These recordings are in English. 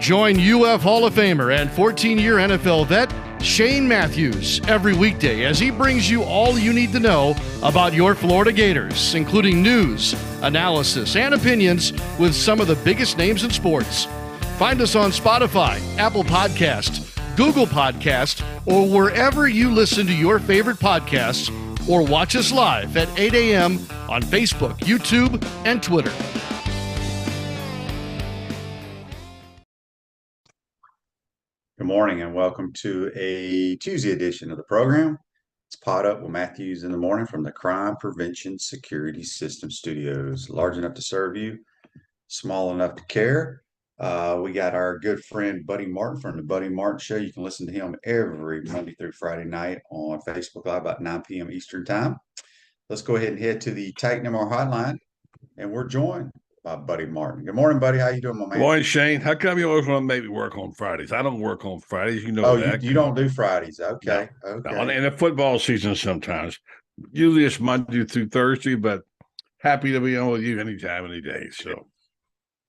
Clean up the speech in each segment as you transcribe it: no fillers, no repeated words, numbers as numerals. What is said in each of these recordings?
Join UF Hall of Famer and 14-year NFL vet Shane Matthews every weekday as he brings you all you need to know about your Florida Gators, including news, analysis, and opinions with some of the biggest names in sports. Find us on Spotify, Apple Podcast, Google Podcast, or wherever you listen to your favorite podcasts, or watch us live at 8 a.m. on Facebook, YouTube, and Twitter. Good morning and welcome to a Tuesday edition of the program. It's Pod Up with Matthews in the morning from the Crime Prevention Security System Studios. Large enough to serve you, small enough to care. We got our good friend Buddy Martin from the Buddy Martin Show. You can listen to him every Monday through Friday night on Facebook Live about 9 p.m. Eastern Time. Let's go ahead and head to the Titan MR hotline, and we're joined by Buddy Martin. Good morning, Buddy. How you doing, my man? Good morning, Shane. How come you always want to make me work on Fridays? I don't work on Fridays. You know that. You don't do Fridays. Okay. No. Okay. No. In the football season sometimes. Usually it's Monday through Thursday, but happy to be on with you anytime, any day. So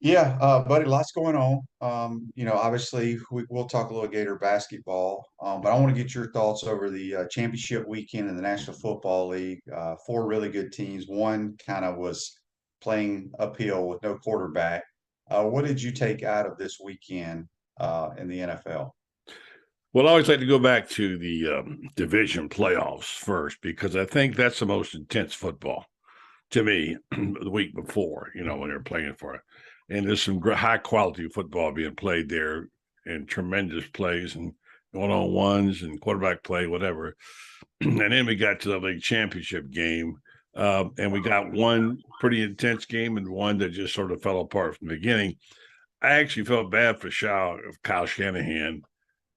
yeah, buddy, lots going on. Obviously we'll talk a little Gator basketball, but I want to get your thoughts over the championship weekend in the National Football League. 4 really good teams. One kind of was playing uphill with no quarterback. What did you take out of this weekend in the NFL? Well, I always like to go back to the division playoffs first, because I think that's the most intense football to me the week before, when they're playing for it. And there's some high quality football being played there, and tremendous plays and one-on-ones and quarterback play, whatever. And then we got to the league championship game. And we got one pretty intense game and one that just sort of fell apart from the beginning. I actually felt bad for Kyle Shanahan,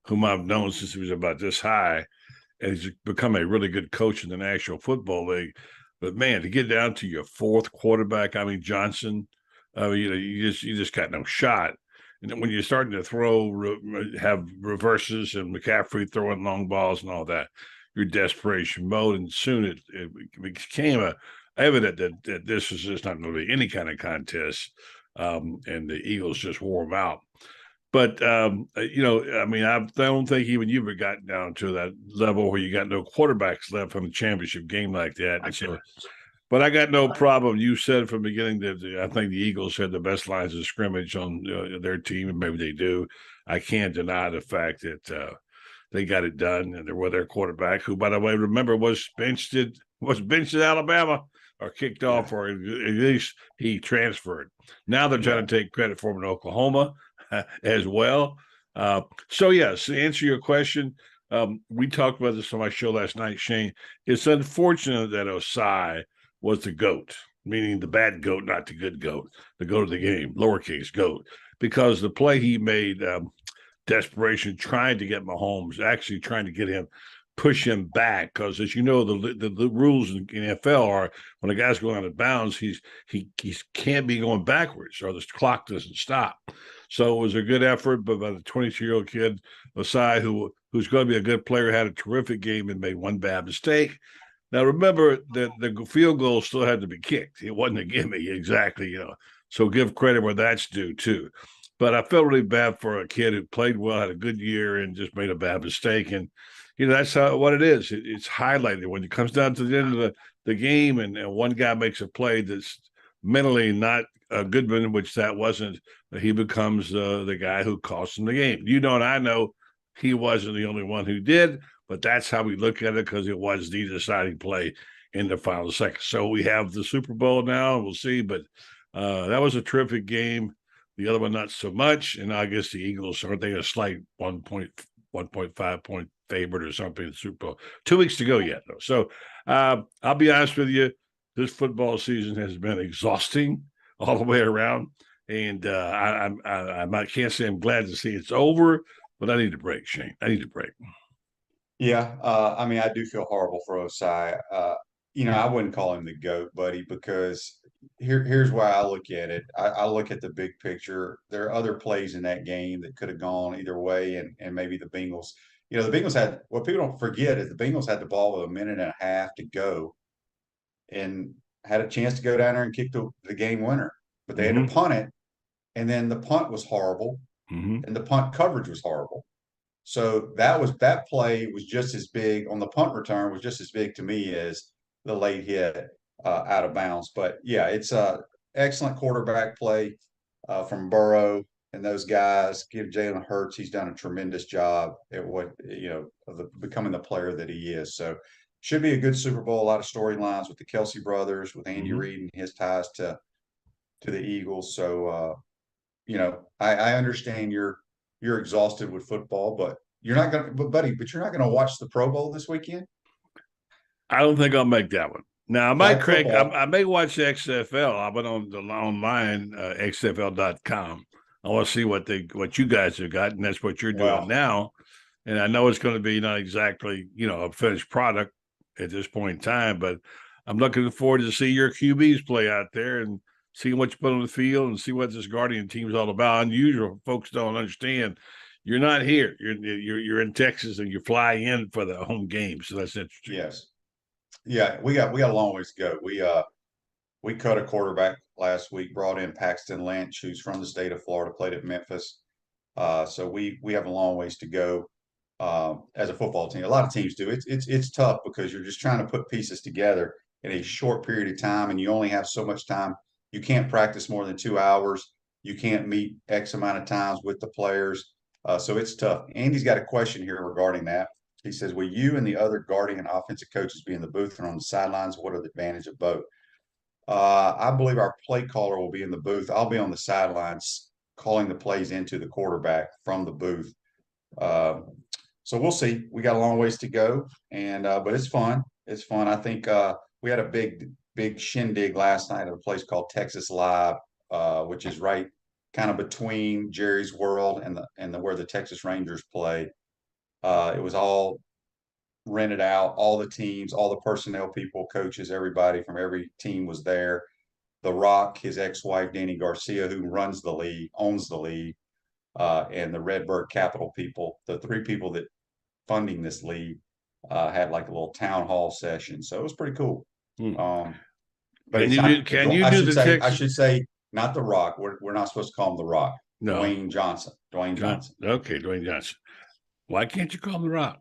whom I've known since he was about this high, and he's become a really good coach in the National Football League. But man, to get down to your 4th quarterback, Johnson, you just got no shot. And then when you're starting to have reverses and McCaffrey throwing long balls and all that, your desperation mode, and soon it became evident that this was just not going to be any kind of contest, and the Eagles just wore them out. But I don't think even you've ever gotten down to that level where you got no quarterbacks left from a championship game like that. So, but I got no problem. You said from the beginning that I think the Eagles had the best lines of scrimmage on their team, and maybe they do. I can't deny the fact that they got it done, and they're with their quarterback, who, by the way, remember was benched at Alabama, or kicked off, or at least he transferred. Now they're trying to take credit for him in Oklahoma as well. So yes, to answer your question, we talked about this on my show last night, Shane. It's unfortunate that Osai was the GOAT, meaning the bad GOAT, not the good GOAT, the GOAT of the game, lowercase GOAT, because the play he made, desperation, trying to get Mahomes, actually trying to get him, push him back, because as you know, the rules in NFL are when a guy's going out of bounds, he can't be going backwards, or the clock doesn't stop. So it was a good effort, but by the 22-year-old kid, Osai, who's going to be a good player, had a terrific game and made one bad mistake. Now remember that the field goal still had to be kicked. It wasn't a gimme, exactly, So give credit where that's due too. But I felt really bad for a kid who played well, had a good year, and just made a bad mistake. And, that's what it is. It's highlighted when it comes down to the end of the game, and one guy makes a play that's mentally not a good one, which that wasn't. He becomes the guy who costs him the game. And I know he wasn't the only one who did, but that's how we look at it, because it was the deciding play in the final second. So we have the Super Bowl now, and we'll see. But that was a terrific game. The other one, not so much. And I guess the Eagles, aren't they a slight 1.5 point favorite or something in the Super Bowl? 2 weeks to go yet, though. So I'll be honest with you. This football season has been exhausting all the way around. And I can't say I'm glad to see it's over, but I need a break, Shane. I need a break. Yeah. I do feel horrible for Osai. I wouldn't call him the GOAT, buddy, because here's why I look at it. I look at the big picture. There are other plays in that game that could have gone either way, and maybe the Bengals. The Bengals had, what people don't forget is the Bengals had the ball with a minute and a half to go and had a chance to go down there and kick the game winner. But they had to punt it and then the punt was horrible, Mm-hmm. and the punt coverage was horrible. So that play was just as big on the punt return, was just as big to me as the late hit out of bounds. But yeah, it's a excellent quarterback play from Burrow and those guys. Give Jalen Hurts, he's done a tremendous job at what, of becoming the player that he is. So should be a good Super Bowl. A lot of storylines with the Kelsey brothers, with Andy Reid and his ties to the Eagles. So I understand you're exhausted with football, but you're not gonna, but you're not gonna watch the Pro Bowl this weekend. I don't think I'll make that one. Now, I might Flag football. I may watch XFL. I went on the online XFL.com. I want to see what you guys have got, and that's what you're doing Wow. now. And I know it's going to be not exactly, a finished product at this point in time, but I'm looking forward to see your QBs play out there and see what you put on the field and see what this Guardian team is all about. Unusual folks don't understand. You're not here. You're in Texas and you fly in for the home game. So that's interesting. Yes. Yeah, we got a long ways to go. We cut a quarterback last week, brought in Paxton Lynch, who's from the state of Florida, played at Memphis. So we have a long ways to go as a football team. A lot of teams do. It's tough because you're just trying to put pieces together in a short period of time, and you only have so much time. You can't practice more than 2 hours. You can't meet X amount of times with the players. So it's tough. Andy's got a question here regarding that. He says, will you and the other Guardian offensive coaches be in the booth and on the sidelines? What are the advantages of both? I believe our play caller will be in the booth. I'll be on the sidelines calling the plays into the quarterback from the booth. So we'll see. We got a long ways to go, and but it's fun. It's fun. I think we had a big shindig last night at a place called Texas Live, which is right kind of between Jerry's World and the where the Texas Rangers play. It was all rented out. All the teams, all the personnel people, coaches, everybody from every team was there. The Rock, his ex-wife Danny Garcia, who runs the league, owns the league, and the Redbird Capital people, the three people that funding this league, had like a little town hall session. So it was pretty cool. But I should say not the Rock. We're not supposed to call him the Rock. No. Dwayne Johnson. Okay, Dwayne Johnson. Why can't you call him the Rock?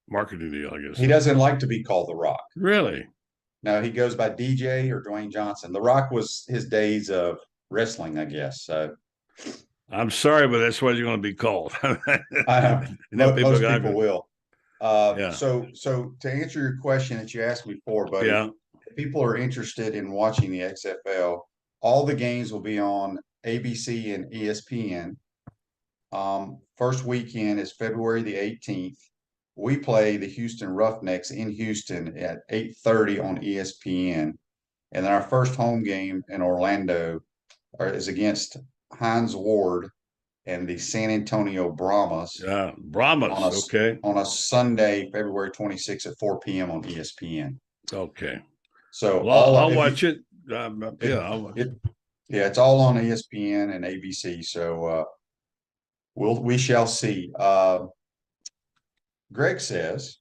Marketing deal, I guess. He doesn't like to be called the Rock. Really? No, he goes by DJ or Dwayne Johnson. The Rock was his days of wrestling, I guess. So I'm sorry, but that's what you're going to be called. I know. Most people will. Yeah. So to answer your question that you asked me before, buddy, if people are interested in watching the XFL, all the games will be on ABC and ESPN. First weekend is February the 18th. We play the Houston Roughnecks in Houston at 8:30 on ESPN. And then our first home game in Orlando is against Hines Ward and the San Antonio Brahmas. Brahmas, okay. On a Sunday, February 26th at 4 p.m. on ESPN. Okay. So I'll watch it. It's all on ESPN and ABC. So we shall see. Greg says,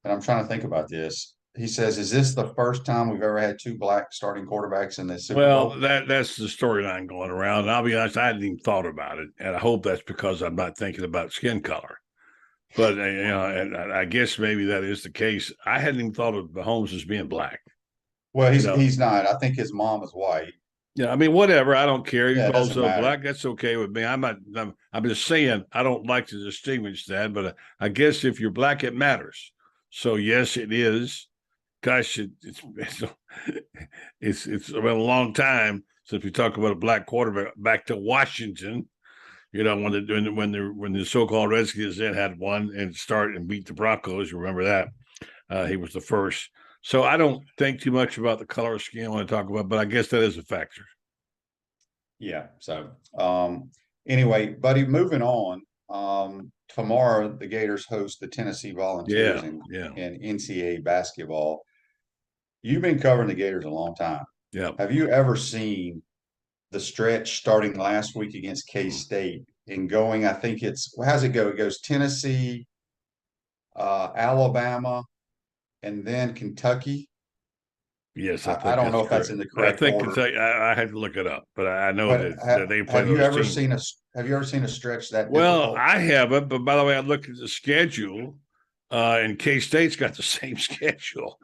and I'm trying to think about this. He says, "Is this the first time we've ever had two black starting quarterbacks in this Super Bowl?" Well, that's the storyline going around. And I'll be honest, I hadn't even thought about it, and I hope that's because I'm not thinking about skin color. But and I guess maybe that is the case. I hadn't even thought of Mahomes as being black. Well, he's not. I think his mom is white. Yeah, I mean, whatever. I don't care. He's also black. That's okay with me. I'm just saying I don't like to distinguish that, but I guess if you're black, it matters. So yes, it is. Gosh, it's been a long time since we talked about a black quarterback. Back to Washington, when the so-called Redskins then had one and start and beat the Broncos. You remember that? He was the first. So I don't think too much about the color of skin when I talk about, but I guess that is a factor. Yeah. So anyway, buddy, moving on. Tomorrow the Gators host the Tennessee Volunteers in NCAA basketball. You've been covering the Gators a long time. Yeah. Have you ever seen the stretch starting last week against K-State and going? I think how's it go? It goes Tennessee, Alabama, and then Kentucky. Yes, I I think don't know that's if that's correct. in the But I correct think it's order. I had to look it up, but I know But that they play have you those ever teams. seen a stretch that Well, difficult? I haven't, but by the way, I looked at the schedule, and K-State's got the same schedule.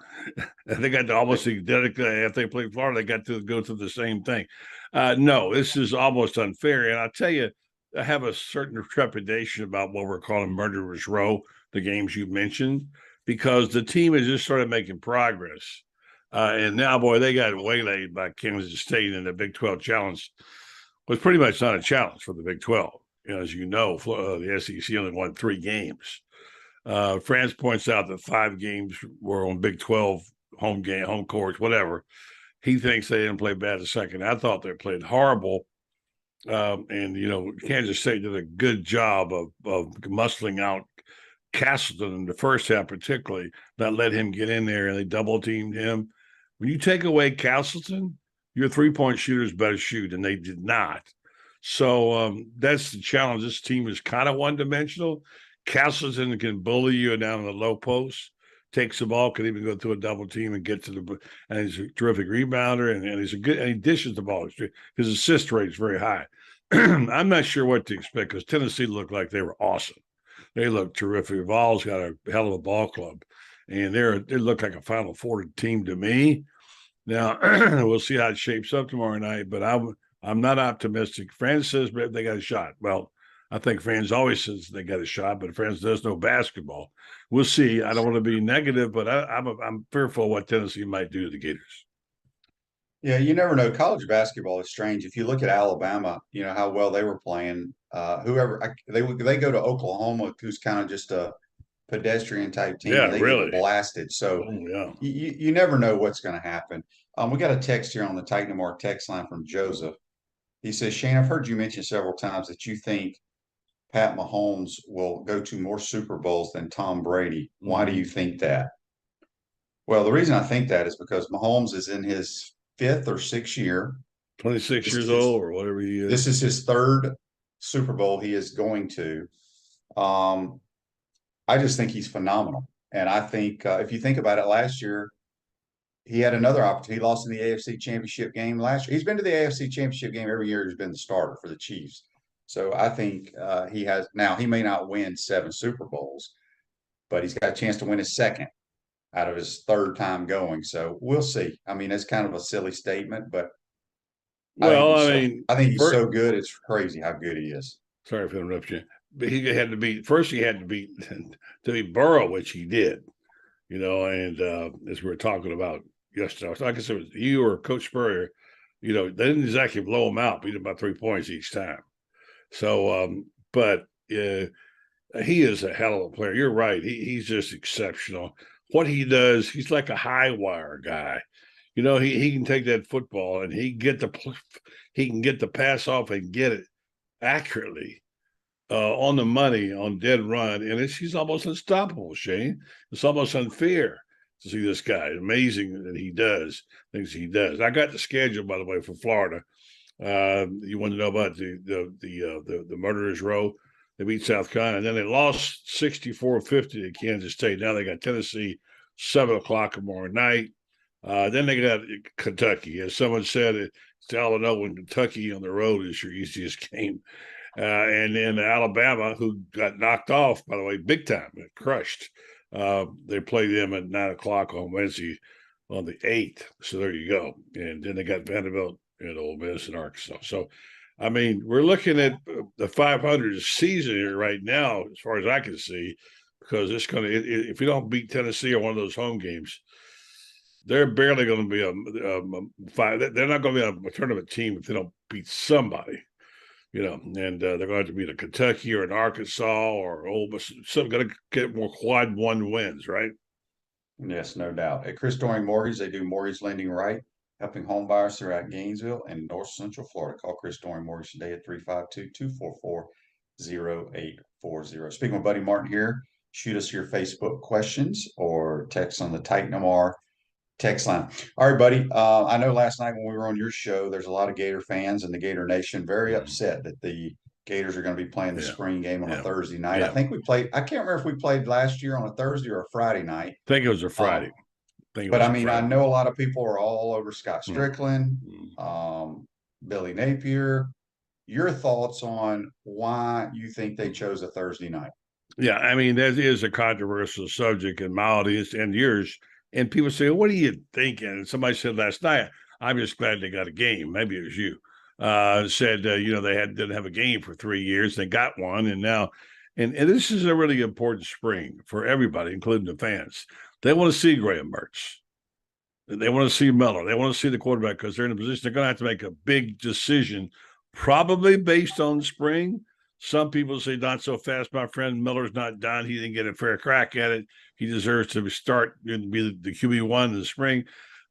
They got almost identical. If they play Florida, they got to go through the same thing. No, this is almost unfair. And I'll tell you, I have a certain trepidation about what we're calling Murderer's Row, the games you mentioned, because the team has just started making progress. And now, boy, they got waylaid by Kansas State in the Big 12 challenge. Was pretty much not a challenge for the Big 12. As you know, the SEC only won 3 games. France points out that 5 games were on Big 12 home courts, whatever. He thinks they didn't play bad the second. I thought they played horrible. And Kansas State did a good job of muscling out Castleton in the first half, particularly, not let him get in there, and they double teamed him. When you take away Castleton, your 3-point shooters better shoot, and they did not. So that's the challenge. This team is kind of one-dimensional. Castleton can bully you down in the low post, takes the ball, can even go through a double team and get to the. And he's a terrific rebounder, and he's a good. And he dishes the ball. His assist rate is very high. I'm not sure what to expect because Tennessee looked like they were awesome. They look terrific. Vols got a hell of a ball club, and they look like a Final Four team to me. Now we'll see how it shapes up tomorrow night, but I'm not optimistic. France says they got a shot. Well, I think France always says they got a shot, but France does know basketball. We'll see. I don't want to be negative, but I'm fearful of what Tennessee might do to the Gators. Yeah, you never know. College basketball is strange. If you look at Alabama, you know how well they were playing. They go to Oklahoma, who's kind of just a pedestrian type team, Yeah, and they really. get blasted. So Oh, yeah. you never know what's going to happen. We got a text here on the Titan Mark text line from Joseph. He says, Shane, I've heard you mention several times that you think Pat Mahomes will go to more Super Bowls than Tom Brady. Why do you think that? Well, the reason I think that is because Mahomes is in his 5th or 6th year. 26 years old or whatever he is. This is his 3rd Super Bowl he is going to. I just think he's phenomenal. And I think if you think about it, last year, he had another opportunity. He lost in the AFC Championship game last year. He's been to the AFC Championship game every year. He's been the starter for the Chiefs. So I think he has – now, he may not win 7 Super Bowls, but he's got a chance to win his 2nd out of his 3rd time going. So we'll see. I mean, it's kind of a silly statement, but I think he's so good. It's crazy how good he is. Sorry for interrupting you. But he had to beat to beat Burrow, which he did, and as we were talking about yesterday, like I said, it was you or Coach Spurrier, they didn't exactly blow him out, beat him by 3 points each time. So, but he is a hell of a player. You're right. He's just exceptional. What he does, he's like a high wire guy. He can take that football and he can get the pass off and get it accurately on the money on dead run, and he's almost unstoppable. Shane, it's almost unfair to see this guy. Amazing that he does things he does. I got the schedule, by the way, for Florida. You want to know about the Murderers Row? They beat South Carolina, and then they lost 64-50 to Kansas State. Now they got Tennessee 7:00 tomorrow night. Then they got Kentucky. As someone said, it's all to know when Kentucky on the road is your easiest game. And then Alabama, who got knocked off, by the way, big time, crushed. They play them at 9:00 on Wednesday on the 8th. So there you go. And then they got Vanderbilt and Ole Miss and Arkansas. So, I mean, we're looking at the 500 season here right now, as far as I can see, because it's going to, if you don't beat Tennessee on one of those home games, they're barely going to be a five. They're not going to be a tournament team if they don't beat somebody. And they're going to have to beat a Kentucky or an Arkansas or Ole Miss. So going to get more quad 1 wins, right? Yes, no doubt. At Chris Doring Mortgage, they do mortgage lending right, helping home buyers throughout Gainesville and North Central Florida. Call Chris Doring Mortgage today at 352-244-0840. Speaking with Buddy Martin here, shoot us your Facebook questions or text on the Titan MR text line. All right, buddy. I know last night when we were on your show, there's a lot of Gator fans in the Gator Nation very upset that the Gators are going to be playing the spring game on a Thursday night. I think we played. I can't remember if we played last year on a Thursday or a Friday night. I think it was a Friday. think it But was I mean, I incredible. know a lot of people are all over Scott Mm. Strickland, Mm. Billy Napier. Your thoughts on why you think they chose a Thursday night? Yeah, I mean, that is a controversial subject in my audience and yours. And people say, what are you thinking? And somebody said last night, I'm just glad they got a game. Maybe it was you. Said, they didn't have a game for 3 years. They got one. And now, and this is a really important spring for everybody, including the fans. They want to see Graham Mertz. They want to see Miller. They want to see the quarterback because they're in a position they're going to have to make a big decision, probably based on spring. Some people say not so fast, my friend. Miller's not done. He didn't get a fair crack at it. He deserves to start and be the QB1 in the spring.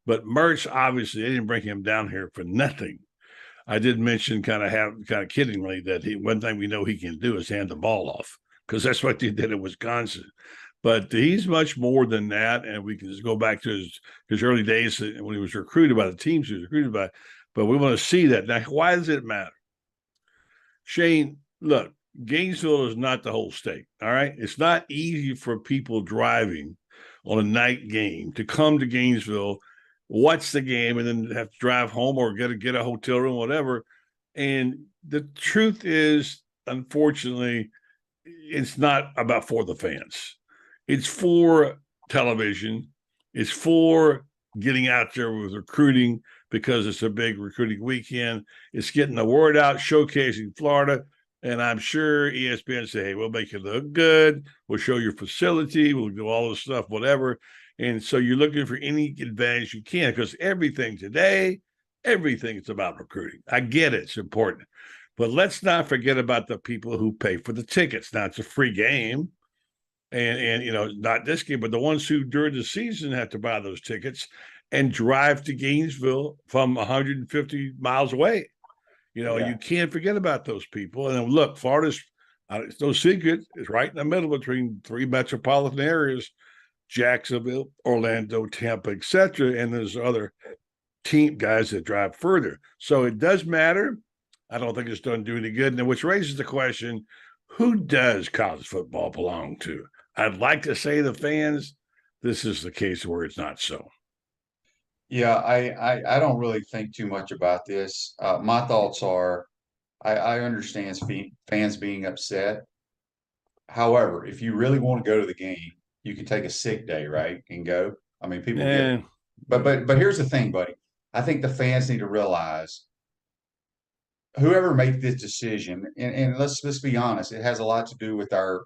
But Mertz, obviously, they didn't bring him down here for nothing. I did mention kind of kiddingly that one thing we know he can do is hand the ball off because that's what they did in Wisconsin. But he's much more than that, and we can just go back to his early days when he was recruited by the teams he was recruited by. But we want to see that. Now, why does it matter? Shane, look, Gainesville is not the whole state, all right? It's not easy for people driving on a night game to come to Gainesville, watch the game, and then have to drive home or get a hotel room, whatever. And the truth is, unfortunately, it's not about for the fans. It's for television. It's for getting out there with recruiting because it's a big recruiting weekend. It's getting the word out, showcasing Florida. And I'm sure ESPN say, hey, we'll make it look good. We'll show your facility. We'll do all this stuff, whatever. And so you're looking for any advantage you can because everything today, everything is about recruiting. I get it. It's important. But let's not forget about the people who pay for the tickets. Now, it's a free game. And not this game, but the ones who during the season have to buy those tickets and drive to Gainesville from 150 miles away. You can't forget about those people. And look, Florida's, it's no secret, it's right in the middle between 3 metropolitan areas, Jacksonville, Orlando, Tampa, etc. And there's other team guys that drive further. So it does matter. I don't think it's going to do any good. And which raises the question, who does college football belong to? I'd like to say the fans. This is the case where it's not so. Yeah, I don't really think too much about this. My thoughts are, I understand fans being upset. However, if you really want to go to the game, you can take a sick day, right, and go. I mean, people get it. But here's the thing, buddy. I think the fans need to realize whoever made this decision, and let's be honest, it has a lot to do with our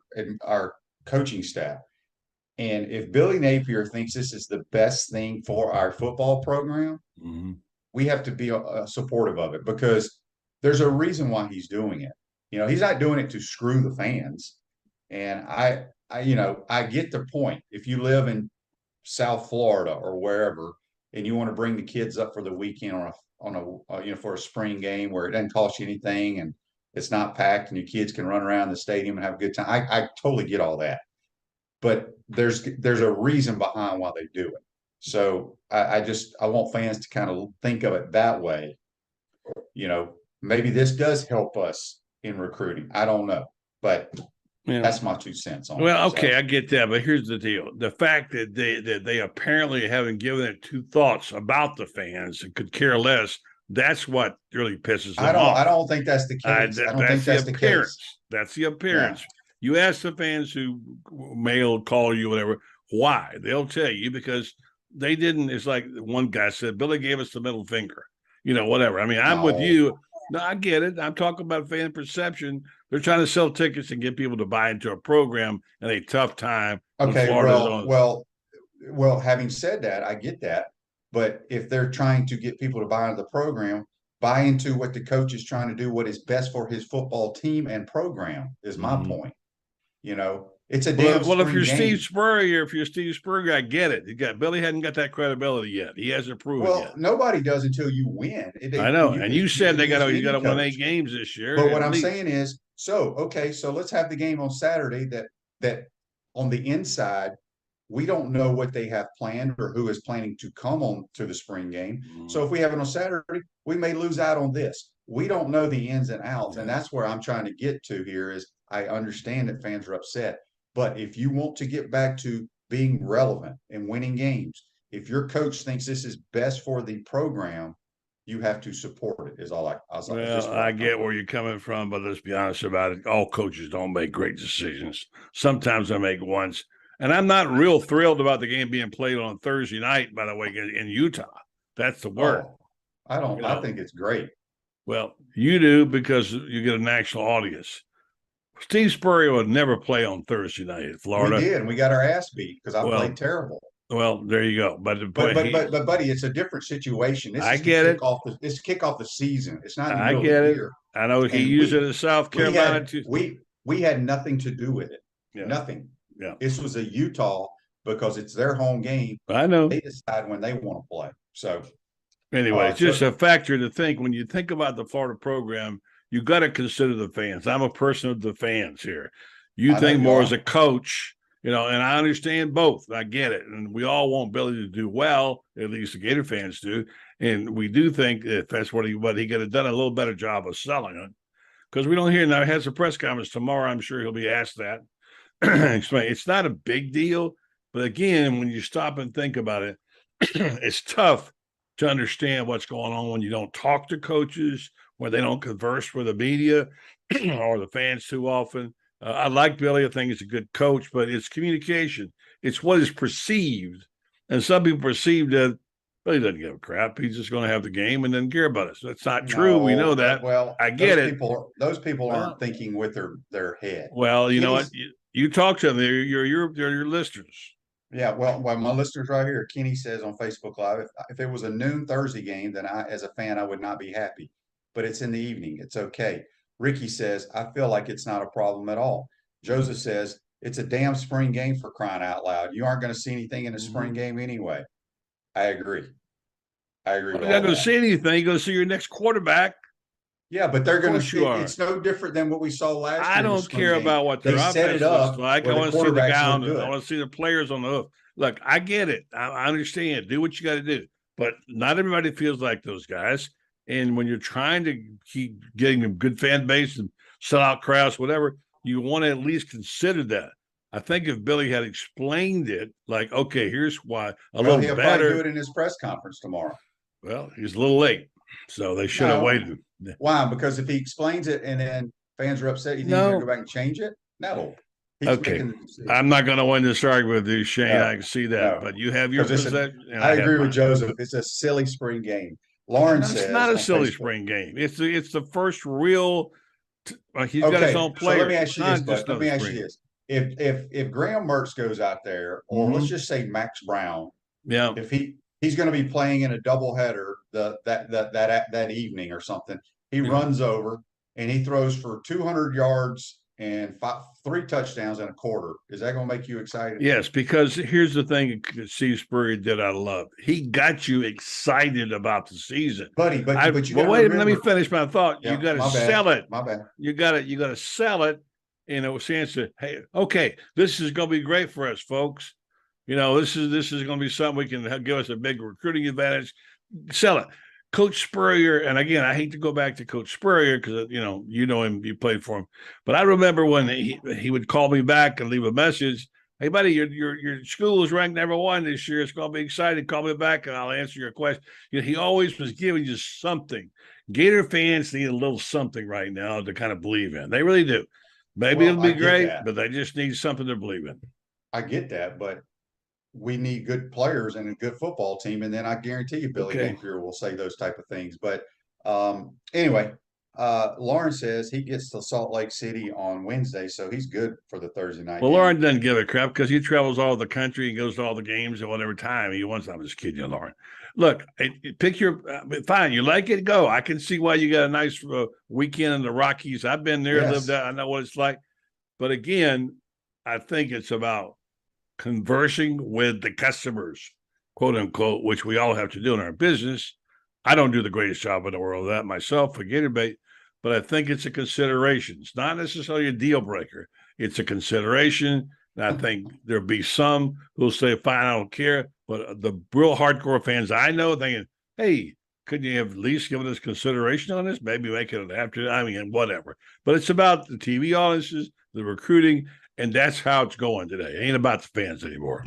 coaching staff. And if Billy Napier thinks this is the best thing for our football program, we have to be supportive of it because there's a reason why he's doing it. He's not doing it to screw the fans. And I get the point. If you live in South Florida or wherever, and you want to bring the kids up for the weekend for a spring game where it doesn't cost you anything and it's not packed and your kids can run around the stadium and have a good time. I totally get all that. But there's a reason behind why they do it. So I want fans to kind of think of it that way. Maybe this does help us in recruiting. I don't know, but that's my 2 cents on it. Well, okay, I get that, but here's the deal: the fact that they apparently haven't given it 2 thoughts about the fans and could care less. That's what really pisses them off. I don't think that's the case. I don't think that's the case. That's the appearance. Yeah. You ask the fans who mail, call you, whatever, why? They'll tell you because they didn't. It's like one guy said, Billy gave us the middle finger, whatever. I mean, I'm with you. No, I get it. I'm talking about fan perception. They're trying to sell tickets and get people to buy into a program in a tough time. Okay, well, having said that, I get that. But if they're trying to get people to buy into the program, buy into what the coach is trying to do, what is best for his football team and program is my point. It's a damn well, if you're game. Steve Spurrier, I get it. Billy hadn't got that credibility yet. He hasn't proven it yet. Nobody does until you win. I know. And you said you got to win 8 games this year. But what I'm saying is, so let's have the game on Saturday that on the inside, we don't know what they have planned or who is planning to come on to the spring game. So if we have it on Saturday, we may lose out on this. We don't know the ins and outs. And that's where I'm trying to get to here is I understand that fans are upset. But if you want to get back to being relevant and winning games, if your coach thinks this is best for the program, you have to support it. Is all I was like. Well, I get where you're coming from, but let's be honest about it. All coaches don't make great decisions. Sometimes they make ones. And I'm not real thrilled about the game being played on Thursday night, by the way, in Utah. That's the word. Oh, I don't. You know, I think it's great. Well, you do because you get a national audience. Steve Spurrier would never play on Thursday night in Florida. We did, and we got our ass beat because I played terrible. Well, there you go. But buddy, it's a different situation. I get it. It's kick off the season. It's not. I get it. I know he used it in South Carolina too. We had nothing to do with it. Yeah. Nothing. Yeah. This was a Utah because it's their home game. I know. They decide when they want to play. So anyway, it's just a factor to think when you think about the Florida program. You got to consider the fans. I'm a person of the fans here. You think more as a coach, and I understand both. I get it. And we all want Billy to do well, at least the Gator fans do. And we do think if that's what he could have done a little better job of selling it. Because we don't hear now. He has a press conference tomorrow. I'm sure he'll be asked that. Explain. It's not a big deal. But again, when you stop and think about it, it's tough to understand what's going on when you don't talk to coaches, where they don't converse with the media or the fans too often. I like Billy. I think he's a good coach, but it's communication. It's what is perceived. And some people perceive that Billy doesn't give a crap. He's just going to have the game and then care about it. So that's not true. We know that. Well, I get it. Those people aren't thinking with their head. Well, you know what? You talk to them. They're your listeners. Yeah, well, my listeners right here, Kenny says on Facebook Live, if it was a noon Thursday game, then as a fan, I would not be happy. But it's in the evening. It's okay. Ricky says, I feel like it's not a problem at all. Joseph says, it's a damn spring game for crying out loud. You aren't going to see anything in a spring game anyway. I agree. You're not going to see anything. You're going to see your next quarterback. Yeah, but they're going to see. It's no different than what we saw last year. I don't care about what their offense looks like. I want to see the guy on I want to see the players on the hoof. Look, I get it. I understand. Do what you got to do. But not everybody feels like those guys. And when you're trying to keep getting a good fan base and sell out crowds, whatever, you want to at least consider that. I think if Billy had explained it, like, okay, here's why he'll probably do it in his press conference tomorrow. Well, he's a little late, so they should have waited. Why? Because if he explains it and then fans are upset, you think he's going to go back and change it? No. Okay. I'm not going to win this argument with you, Shane. I can see that, but you have your position. I agree with Joseph. It's a silly spring game. Lauren says it's not a silly spring game. It's the first real. He's got his own player. So let me ask you this. If Graham Mertz goes out there, or let's just say Max Brown, if he's going to be playing in a doubleheader that evening or something, he runs over and he throws for 200 yards and 3 touchdowns and a quarter. Is that going to make you excited? Yes, because here's the thing Steve Spurrier did out of love. He got you excited about the season. Buddy, but you wait a minute, let me finish my thought. Yeah, you got to sell it. My bad. You got to sell it in a sense that, hey, okay, this is going to be great for us, folks. This is going to be something we can give us a big recruiting advantage. Sell it. Coach Spurrier, and again, I hate to go back to Coach Spurrier because you know him, you played for him. But I remember when he would call me back and leave a message. Hey, buddy, your school is ranked number 1 this year. It's going to be exciting. Call me back and I'll answer your question. He always was giving you something. Gator fans need a little something right now to kind of believe in. They really do. Maybe it'll be great, but they just need something to believe in. I get that, but we need good players and a good football team, and then I guarantee you Billy Napier will say those type of things. But anyway, Lauren says he gets to Salt Lake City on Wednesday, so he's good for the Thursday night. Well, Lauren doesn't give a crap because he travels all the country and goes to all the games at whatever time he wants. I'm just kidding you, Lauren. Look, pick your fine. You like it, go. I can see why you got a nice weekend in the Rockies. I've been there, lived there. I know what it's like. But again, I think it's about conversing with the customers, quote unquote, which we all have to do in our business. I don't do the greatest job in the world of that myself for GatorBait, but I think it's a consideration. It's not necessarily a deal breaker. It's a consideration. And I think there'll be some who'll say, fine, I don't care. But the real hardcore fans I know thinking, hey, couldn't you have at least given us consideration on this? Maybe make it an afternoon, and whatever. But it's about the TV audiences, the recruiting, and that's how it's going today. It ain't about the fans anymore.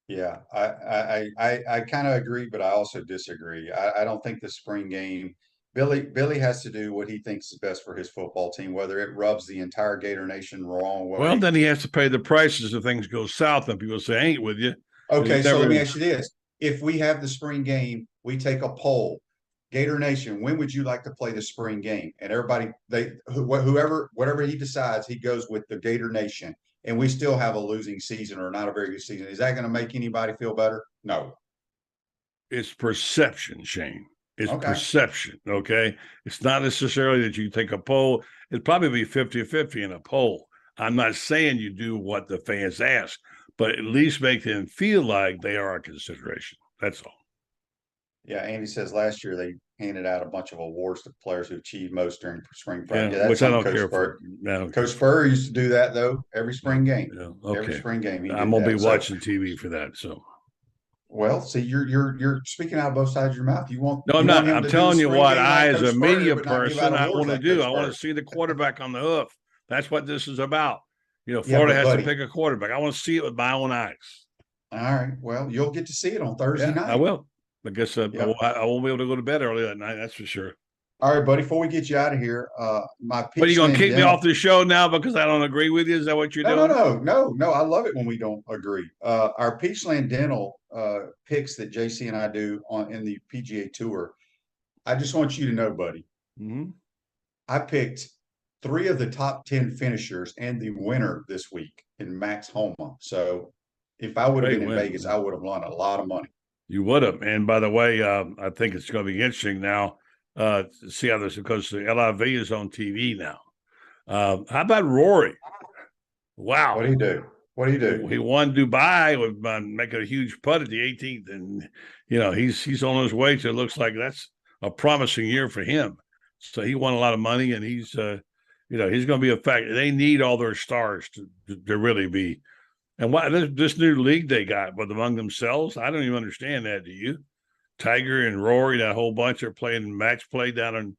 Yeah, I kind of agree, but I also disagree. I don't think the spring game, Billy has to do what he thinks is best for his football team, whether it rubs the entire Gator Nation the wrong Well, way. then he has to pay the prices if things go south and people say, I ain't with you. Okay, He's so let me never, ask you this. If we have the spring game, we take a poll. Gator Nation, when would you like to play the spring game? And everybody, whatever he decides, he goes with the Gator Nation. And we still have a losing season or not a very good season. Is that going to make anybody feel better? No. it's perception, Shane. It's Okay. perception. Okay. It's not necessarily that you take a poll. It'd probably be 50-50 in a poll. I'm not saying you do what the fans ask, but at least make them feel like they are a consideration. That's all. Yeah, Andy says last year they handed out a bunch of awards to players who achieved most during spring practice. Yeah, That's which I something don't care Coach for. Coach Spurrier used to do that though every spring game. Yeah, Every okay. spring game he did I'm gonna be that. So, watching TV for that. So well, see, you're speaking out of both sides of your mouth. no, I'm you want not. him I'm to do the telling you spring what game I, like as Coach a media Spurrier, but not give out person, I awards want to like do. Coach I want to Spurrier. see the quarterback on the hoof. That's what this is about. You know, Yeah, Florida but has to buddy, pick a quarterback. I want to see it with my own eyes. all right. Well, you'll get to see it on Thursday Yeah, I night. will. I guess Yep. I won't be able to go to bed early that night. That's for sure. All right, buddy. Before we get you out of here, my But are you going to Peachland kick me Dental. off the show now because I don't agree with you? Is that what you're No, doing? no. I love it when we don't agree. Our Peachland Dental picks that JC and I do in the PGA Tour. I just want you to know, buddy. Mm-hmm. I picked 3 of the top 10 finishers and the winner this week in Max Homa. So if I would have Great been in win. Vegas, I would have won a lot of money. You would have. And by the way, I think it's going to be interesting now to see how this, because the LIV is on TV now. How about Rory? Wow. What do you do? What do you do? He won Dubai with making a huge putt at the 18th, and you know he's on his way to. It looks like that's a promising year for him. So he won a lot of money, and he's you know he's going to be a factor. They need all their stars to really be. And what this new league they got, but among themselves, I don't even understand that. Do you? Tiger and Rory, that whole bunch are playing match play down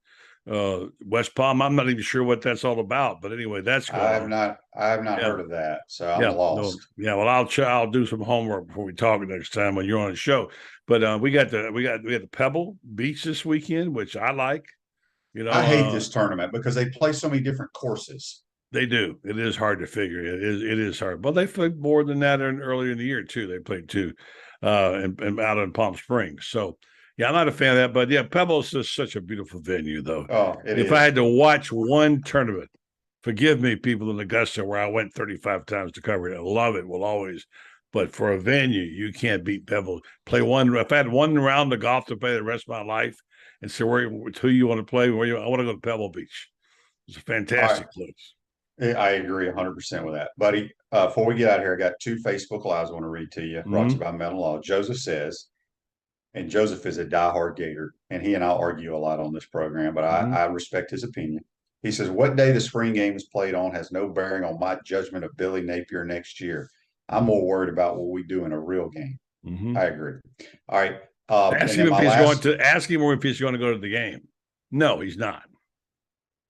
in West Palm. I'm not even sure what that's all about, but anyway, that's going I have on. not Yeah. heard of that, so I'm Yeah, lost. no, yeah. Well, I'll do some homework before we talk next time when you're on the show. But we got the Pebble Beach this weekend, which I like. You know, I hate this tournament because they play so many different courses. they do. It is hard to figure. It is hard. But they played more than that earlier in the year too. They played 2, and out in Palm Springs. So yeah, I'm not a fan of that. But yeah, Pebble is just such a beautiful venue, though. Oh, If I had to watch one tournament, forgive me, people in Augusta, where I went 35 times to cover it. I love it. Will always. But for a venue, you can't beat Pebble. Play one. If I had one round of golf to play the rest of my life, and say who you want to play, I want to go to Pebble Beach. It's a fantastic place. I agree 100% with that, buddy. Before we get out of here, I got 2 Facebook Lives I want to read to you. Brought to you by Metal Law. Joseph says, and Joseph is a diehard Gator, and he and I argue a lot on this program, but I respect his opinion. He says, what day the spring game is played on has no bearing on my judgment of Billy Napier next year. I'm more worried about what we do in a real game. I agree. All right. Ask him if he's going to go to the game. No, he's not.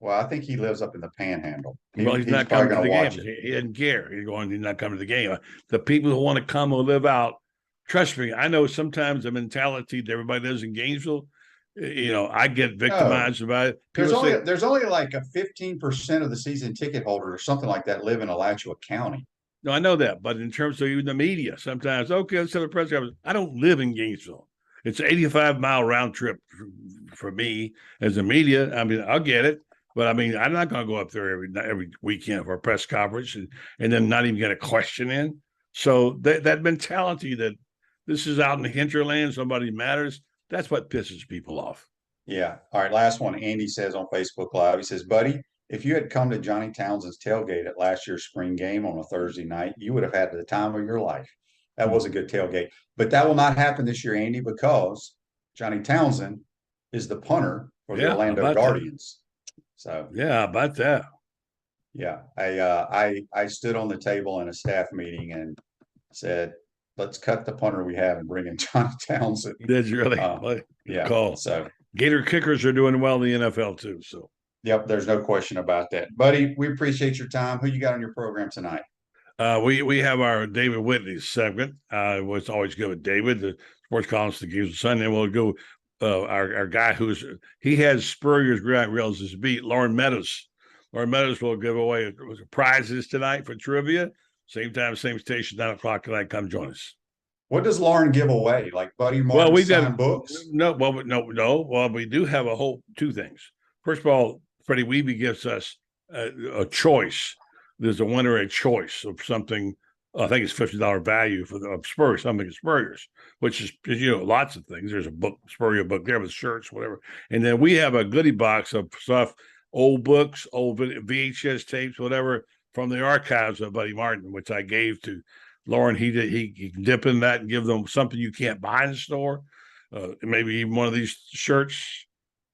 Well, I think he lives up in the Panhandle. He's not coming to the game. He doesn't care. He's not coming to the game. The people who want to come and live out, trust me, I know sometimes the mentality that everybody does in Gainesville, you know, I get victimized about it. There's only like a 15% of the season ticket holders or something like that live in Alachua County. No, I know that. But in terms of even the media, sometimes, okay, let's have a press conference. I don't live in Gainesville. It's an 85-mile round trip for me as a media. I mean, I'll get it. But I mean, I'm not going to go up there every weekend for a press conference and then not even get a question in. So that mentality that this is out in the hinterland, somebody matters, that's what pisses people off. Yeah. All right. Last one. Andy says on Facebook Live, he says, buddy, if you had come to Johnny Townsend's tailgate at last year's spring game on a Thursday night, you would have had the time of your life. That was a good tailgate. But that will not happen this year, Andy, because Johnny Townsend is the punter for the Orlando Guardians. So yeah, about that. Yeah, I stood on the table in a staff meeting and said, "Let's cut the punter we have and bring in Johnny Townsend." Did you really? Yeah. Call. So Gator kickers are doing well in the NFL too. So yep, there's no question about that, buddy. We appreciate your time. Who you got on your program tonight? We have our David Whitley segment. Was always good with David, the sports columnist that gives the Sun. Then we'll go our guy he has Spurrier's Gridiron Grill as his beat, Lauren Meadows. Lauren Meadows will give away prizes tonight for trivia. Same time, same station, 9:00 tonight. Come join us. What does Lauren give away? Like Buddy Martin we signed books? No. Well, we do have two things. First of all, Freddie Wiebe gives us a choice. There's a winner a choice of something. I think it's $50 value for the Spurrier, something at Spurrier's, which is lots of things. There's a book, Spurrier book there with shirts, whatever. And then we have a goodie box of stuff, old books, old VHS tapes, whatever, from the archives of Buddy Martin, which I gave to Lauren. He can dip in that and give them something you can't buy in the store. Maybe even one of these shirts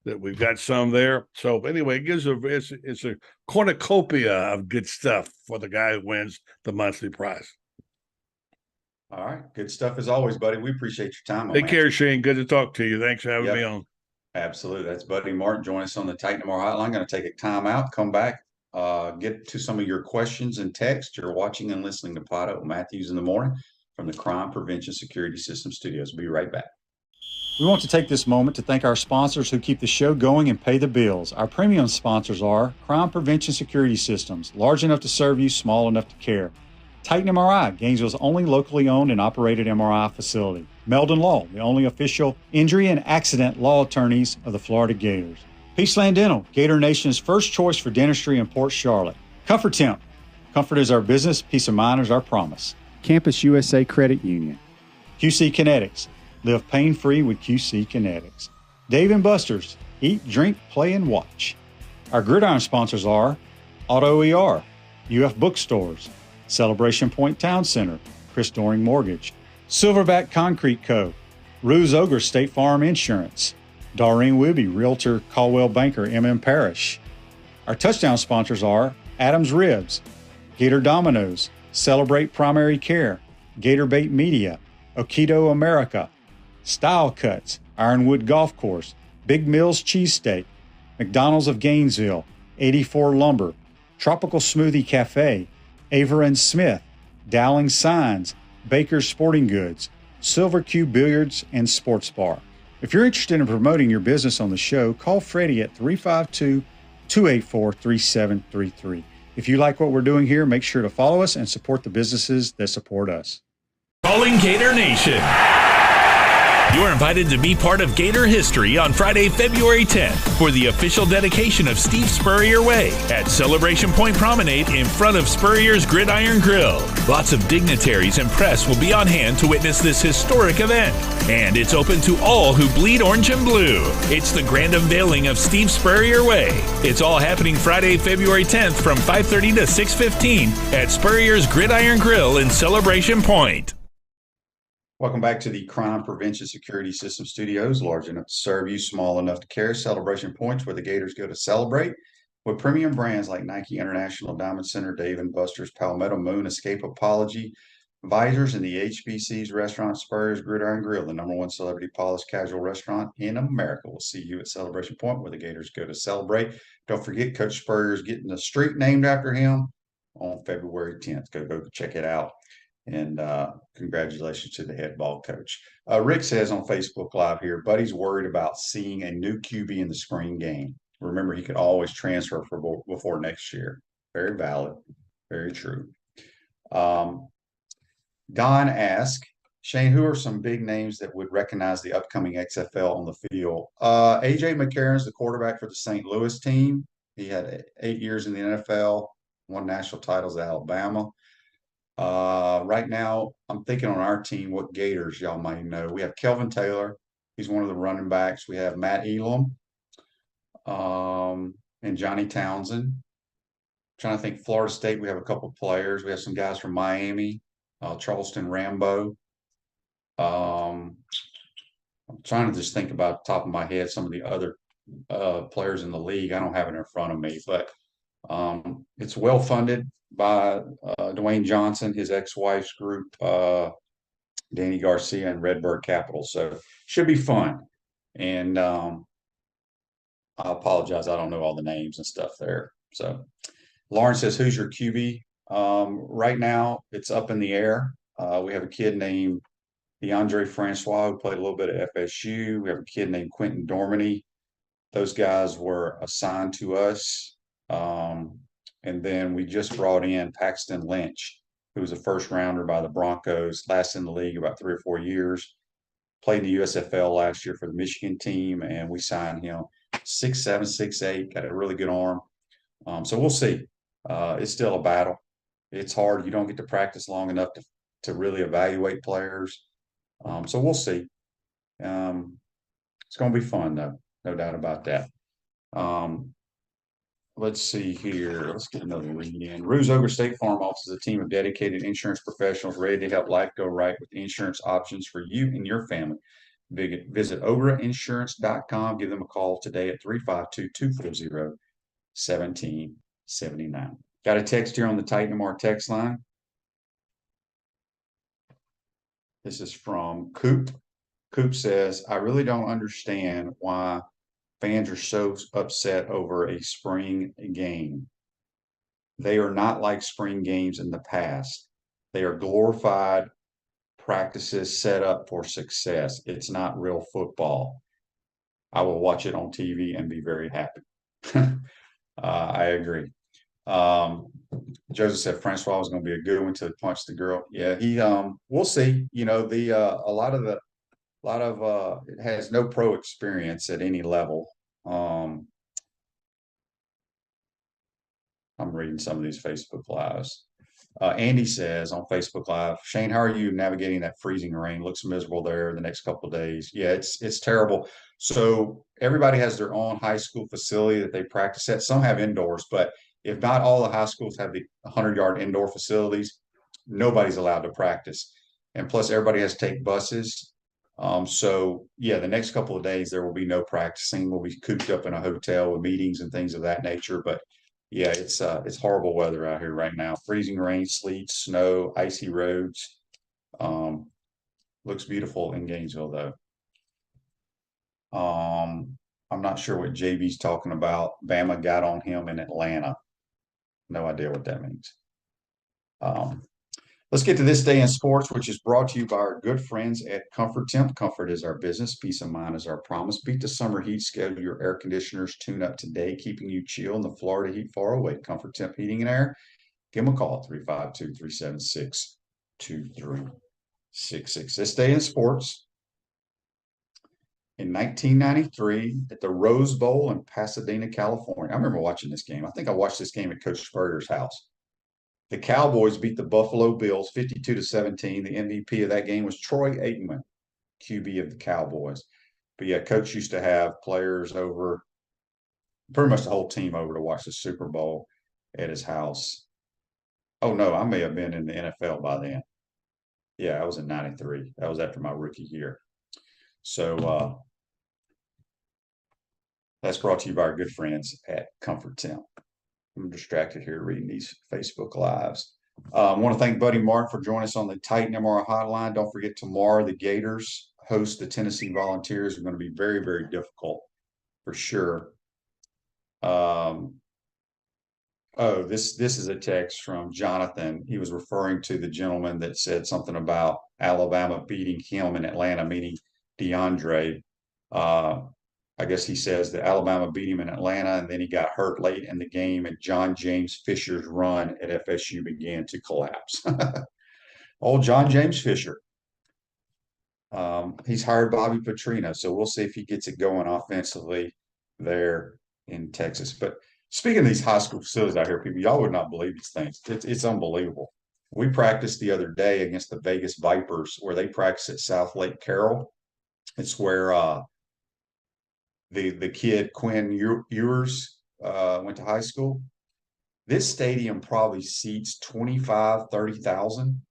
that we've got some there. So anyway, it's a cornucopia of good stuff for the guy who wins the monthly prize. All right. Good stuff as always, buddy. We appreciate your time. Take care, Shane. Good to talk to you. Thanks for having me on. Absolutely. That's Buddy Martin. Join us on the Titan Tomorrow Hotline. Going to take a time out, come back, get to some of your questions and text. You're watching and listening to Pod Up with Matthews in the Morning from the Crime Prevention Security System Studios. We'll be right back. We want to take this moment to thank our sponsors who keep the show going and pay the bills. Our premium sponsors are Crime Prevention Security Systems, large enough to serve you, small enough to care. Titan MRI, Gainesville's only locally owned and operated MRI facility. Meldon Law, the only official injury and accident law attorneys of the Florida Gators. Peaceland Dental, Gator Nation's first choice for dentistry in Port Charlotte. Comfort Temp, comfort is our business, peace of mind is our promise. Campus USA Credit Union. QC Kinetics, live pain-free with QC Kinetics. Dave & Buster's, eat, drink, play, and watch. Our gridiron sponsors are Auto ER, UF Bookstores, Celebration Point Town Center, Chris Doring Mortgage, Silverback Concrete Co., Ruse Ogre State Farm Insurance, Doreen Wiebe, Realtor Caldwell Banker, MM Parish. Our touchdown sponsors are Adams Ribs, Gator Dominoes, Celebrate Primary Care, Gator Bait Media, Okido America, Style Cuts, Ironwood Golf Course, Big Mills Cheesesteak, McDonald's of Gainesville, 84 Lumber, Tropical Smoothie Cafe, Aver and Smith, Dowling Signs, Baker's Sporting Goods, Silver Cube Billiards and Sports Bar. If you're interested in promoting your business on the show, call Freddie at 352-284-3733. If you like what we're doing here, make sure to follow us and support the businesses that support us. Calling Gator Nation. You're invited to be part of Gator history on Friday, February 10th for the official dedication of Steve Spurrier Way at Celebration Point Promenade in front of Spurrier's Gridiron Grill. Lots of dignitaries and press will be on hand to witness this historic event. And it's open to all who bleed orange and blue. It's the grand unveiling of Steve Spurrier Way. It's all happening Friday, February 10th from 5:30 to 6:15 at Spurrier's Gridiron Grill in Celebration Point. Welcome back to the Crime Prevention Security System Studios, large enough to serve you, small enough to care. Celebration Points, where the Gators go to celebrate, with premium brands like Nike International, Diamond Center, Dave & Buster's, Palmetto Moon, Escape Apology, Visors, and the HBC's restaurant, Spurrier's Gridiron Grill, the #1 celebrity polished casual restaurant in America. We'll see you at Celebration Point, where the Gators go to celebrate. Don't forget, Coach Spurrier's getting a street named after him on February 10th. Go check it out. And congratulations to the head ball coach. Rick says on Facebook Live here, Buddy's worried about seeing a new QB in the spring game. Remember, he could always transfer before next year. Very valid. Very true. Don asked, Shane, who are some big names that would recognize the upcoming XFL on the field? AJ McCarron's the quarterback for the St. Louis team. He had 8 years in the NFL, won national titles at Alabama. Right now, I'm thinking on our team, what Gators y'all might know. We have Kelvin Taylor. He's one of the running backs. We have Matt Elam and Johnny Townsend. I'm trying to think, Florida State, we have a couple players. We have some guys from Miami, Charleston Rambo. I'm trying to just think about the top of my head some of the other players in the league. I don't have it in front of me, but it's well funded by Dwayne Johnson, his ex-wife's group, Danny Garcia, and Redbird Capital. So should be fun. And I apologize, I don't know all the names and stuff there. So Lauren says, who's your QB? Right now, it's up in the air. We have a kid named DeAndre Francois who played a little bit at FSU. We have a kid named Quentin Dormany. Those guys were assigned to us. And then we just brought in Paxton Lynch, who was a first rounder by the Broncos, last in the league about 3 or 4 years. Played in the USFL last year for the Michigan team, and we signed him 6'7", 6'8", got a really good arm. So we'll see. It's still a battle. It's hard. You don't get to practice long enough to really evaluate players. So we'll see. It's going to be fun, though. No doubt about that. Let's see here. Let's get another read in. Ruse Ogre State Farm offers a team of dedicated insurance professionals ready to help life go right with insurance options for you and your family. Visit ograinsurance.com. Give them a call today at 352-240-1779. Got a text here on the Titan MR text line. This is from Coop. Coop says, I really don't understand why fans are so upset over a spring game. They are not like spring games in the past. They are glorified practices set up for success. It's not real football. I will watch it on TV and be very happy. I agree. Joseph said Francois was going to be a good one to punch the girl. Yeah, we'll see. You know, a lot of it has no pro experience at any level. I'm reading some of these Facebook lives. Andy says on Facebook Live, Shane, how are you navigating that freezing rain? Looks miserable there the next couple of days. Yeah, it's terrible. So everybody has their own high school facility that they practice at. Some have indoors, but if not all the high schools have the 100-yard indoor facilities, nobody's allowed to practice. And plus everybody has to take buses. So yeah, the next couple of days there will be no practicing. We'll be cooped up in a hotel with meetings and things of that nature. But yeah, it's horrible weather out here right now. Freezing rain, sleet, snow, icy roads. Looks beautiful in Gainesville though. I'm not sure what JB's talking about. Bama got on him in Atlanta. No idea what that means. Let's get to this day in sports, which is brought to you by our good friends at Comfort Temp. Comfort is our business. Peace of mind is our promise. Beat the summer heat. Schedule your air conditioners tune up today, keeping you chill in the Florida heat far away. Comfort Temp Heating and Air. Give them a call, 352-376-2366. This day in sports. In 1993 at the Rose Bowl in Pasadena, California. I remember watching this game. I think I watched this game at Coach Spurrier's house. The Cowboys beat the Buffalo Bills 52-17. The MVP of that game was Troy Aikman, QB of the Cowboys. But yeah, Coach used to have players over, pretty much the whole team over to watch the Super Bowl at his house. Oh no, I may have been in the NFL by then. Yeah, I was in 93. That was after my rookie year. So that's brought to you by our good friends at Comfort Temp. I'm distracted here reading these Facebook Lives. I want to thank Buddy Martin for joining us on the Titan MR Hotline. Don't forget, tomorrow the Gators host the Tennessee Volunteers. Are going to be very, very difficult for sure. This is a text from Jonathan. He was referring to the gentleman that said something about Alabama beating him in Atlanta, meaning DeAndre. I guess he says that Alabama beat him in Atlanta, and then he got hurt late in the game, and John James Fisher's run at FSU began to collapse. Old John James Fisher. He's hired Bobby Petrino, so we'll see if he gets it going offensively there in Texas. But speaking of these high school facilities out here, people, y'all would not believe these things. It's unbelievable. We practiced the other day against the Vegas Vipers, where they practice at South Lake Carroll. It's where the kid Quinn Ewers went to high school. This stadium probably seats 30,000,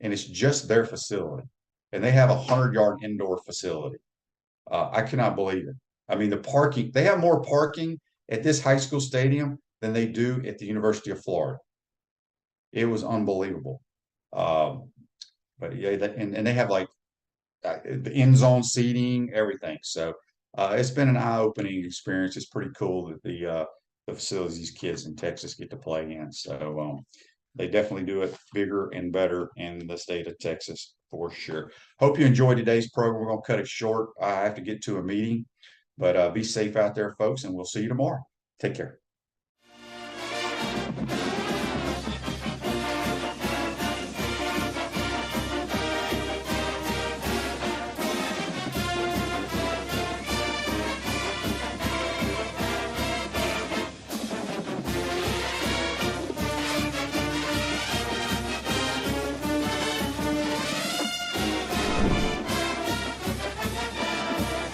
and it's just their facility. And they have a 100-yard indoor facility. I cannot believe it. I mean, the parking, they have more parking at this high school stadium than they do at the University of Florida. It was unbelievable. But yeah, and they have like the end zone seating, everything. So it's been an eye-opening experience. It's pretty cool that the facilities these kids in Texas get to play in. So they definitely do it bigger and better in the state of Texas for sure. Hope you enjoyed today's program. We're going to cut it short. I have to get to a meeting, but be safe out there, folks, and we'll see you tomorrow. Take care.